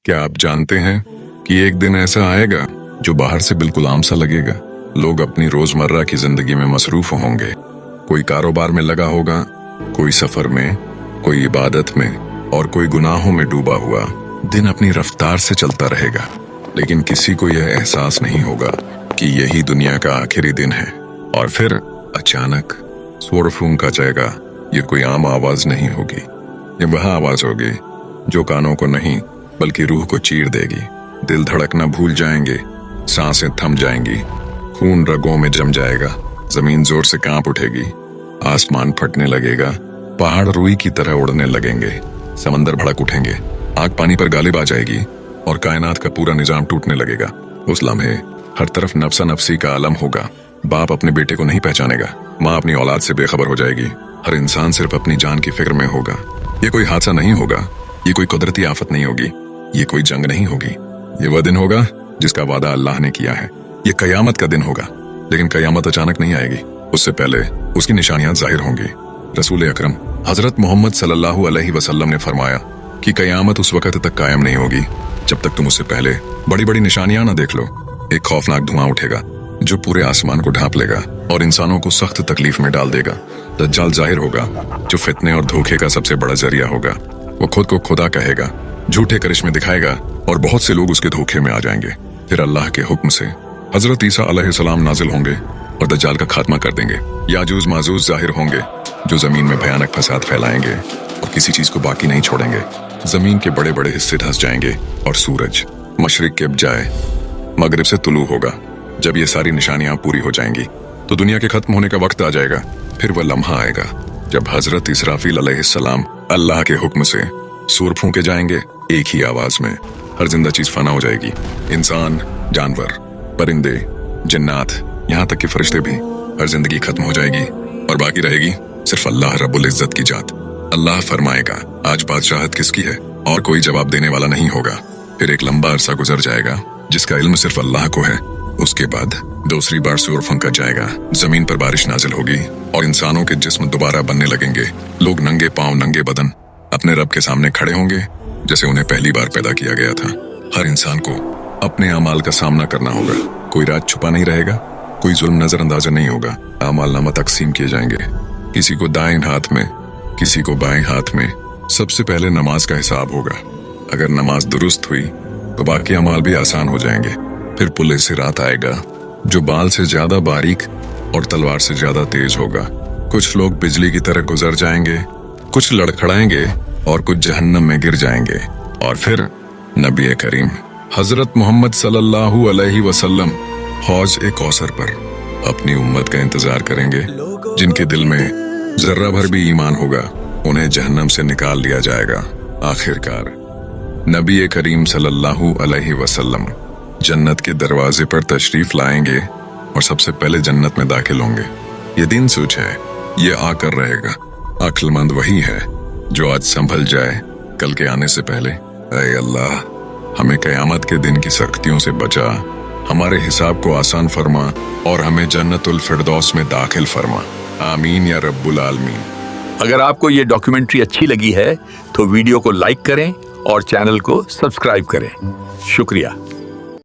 क्या आप जानते हैं कि एक दिन ऐसा आएगा जो बाहर से बिल्कुल आम सा लगेगा। लोग अपनी रोजमर्रा की जिंदगी में मसरूफ होंगे। कोई कारोबार में लगा होगा, कोई सफर में, कोई इबादत में और कोई गुनाहों में डूबा हुआ। दिन अपनी रफ्तार से चलता रहेगा, लेकिन किसी को यह एहसास नहीं होगा कि यही दुनिया का आखिरी दिन है। और फिर अचानक स्वर फूंका जाएगा। ये कोई आम आवाज नहीं होगी, ये वह आवाज होगी जो कानों को नहीं बल्कि रूह को चीर देगी। दिल धड़कना भूल जाएंगे, सांसें थम जाएंगी, खून रगों में जम जाएगा, जमीन जोर से कांप उठेगी, आसमान फटने लगेगा, पहाड़ रुई की तरह उड़ने लगेंगे, समंदर भड़क उठेंगे, आग पानी पर गालिब आ जाएगी और कायनात का पूरा निजाम टूटने लगेगा। उस लम्हे हर तरफ नफसा नफसी का आलम होगा। बाप अपने बेटे को नहीं पहचानेगा, माँ अपनी औलाद से बेखबर हो जाएगी। हर इंसान सिर्फ अपनी जान की फिक्र में होगा। ये कोई हादसा नहीं होगा, ये कोई कुदरती आफत नहीं होगी, ये कोई जंग नहीं होगी। ये वह दिन होगा जिसका वादा अल्लाह ने किया है। ये कयामत का दिन होगा, लेकिन कयामत अचानक नहीं आएगी। उससे पहले उसकी निशानियां जाहिर होंगी। रसूल अकरम हजरत मोहम्मद सल्लल्लाहु अलैहि वसल्लम ने फरमाया कि कयामत उस वक्त तक कायम नहीं होगी जब तक तुम उससे पहले बड़ी बड़ी निशानियां ना देख लो। एक खौफनाक धुआं उठेगा जो पूरे आसमान को ढांप लेगा और इंसानों को सख्त तकलीफ में डाल देगा। दज्जाल जाहिर होगा जो फितने और धोखे का सबसे बड़ा जरिया होगा। वो खुद को खुदा कहेगा, झूठे करिश्मे दिखाएगा और बहुत से लोग उसके धोखे में आ जाएंगे। फिर अल्लाह के हुक्म से हजरत ईसा अलैहिस्सलाम नाजिल होंगे और दज्जाल का खात्मा कर देंगे। याजूज माजूज जाहिर होंगे जो जमीन में भयानक फसाद फैलाएंगे और किसी चीज को बाकी नहीं छोड़ेंगे। जमीन के बड़े बड़े हिस्से धंस जाएंगे और सूरज मशरिक के बजाय मगरिब से तुलू होगा। जब ये सारी निशानियां पूरी हो जाएंगी तो दुनिया के खत्म होने का वक्त आ जाएगा। फिर वह लम्हा आएगा जब हजरत इसराफील अलैहिस्सलाम अल्लाह के हुक्म से सूर फूंके जाएंगे। एक ही आवाज में हर जिंदा चीज फना हो जाएगी। इंसान, जानवर, परिंदे, जिन्नात, यहाँ तक कि फरिश्ते भी। हर जिंदगी खत्म हो जाएगी और बाकी रहेगी सिर्फ अल्लाह रब्बुल इज्जत की जात। अल्लाह फरमाएगा, आज बादशाहत किसकी है, और कोई जवाब देने वाला नहीं होगा। फिर एक लंबा अरसा गुजर जाएगा जिसका इल्म सिर्फ अल्लाह को है। उसके बाद दूसरी बार सूर फूंका जाएगा, जमीन पर बारिश नाजिल होगी और इंसानों के जिस्म दोबारा बनने लगेंगे। लोग नंगे पांव नंगे बदन अपने रब के सामने खड़े होंगे जैसे उन्हें पहली बार पैदा किया गया था। हर इंसान को अपने अमाल का सामना करना होगा। कोई राज छुपा नहीं रहेगा, कोई जुल्म नजरअंदाज नहीं होगा। अमाल नामा तकसीम किए जाएंगे, किसी को दाएं हाथ में, किसी को बाएं हाथ में। सबसे पहले नमाज का हिसाब होगा। अगर नमाज दुरुस्त हुई तो बाकी अमाल भी आसान हो जाएंगे। फिर पुलिस सिरात आएगा जो बाल से ज्यादा बारीक और तलवार से ज्यादा तेज होगा। कुछ लोग बिजली की तरह गुजर जाएंगे, कुछ लड़खड़ाएंगे और कुछ जहन्नम में गिर जाएंगे। और फिर नबी करीम हजरत मोहम्मद सल्लल्लाहु अलैहि वसल्लम हौज ए कौसर पर अपनी उम्मत का इंतजार करेंगे। जिनके दिल में जर्रा भर भी ईमान होगा उन्हें जहन्नम से निकाल लिया जाएगा। आखिरकार नबी करीम सल्लल्लाहु अलैहि वसल्लम जन्नत के दरवाजे पर तशरीफ लाएंगे और सबसे पहले जन्नत में दाखिल होंगे। ये दिन सोच है, ये आकर रहेगा। अक्लमंद वही है जो आज संभल जाए कल के आने से पहले। ऐ अल्लाह, हमें कयामत के दिन की सख्तियों से बचा, हमारे हिसाब को आसान फरमा और हमें जन्नतुल फिरदौस में दाखिल फरमा। आमीन या रब्बुल आलमीन। अगर आपको ये डॉक्यूमेंट्री अच्छी लगी है तो वीडियो को लाइक करें और चैनल को सब्सक्राइब करें। शुक्रिया।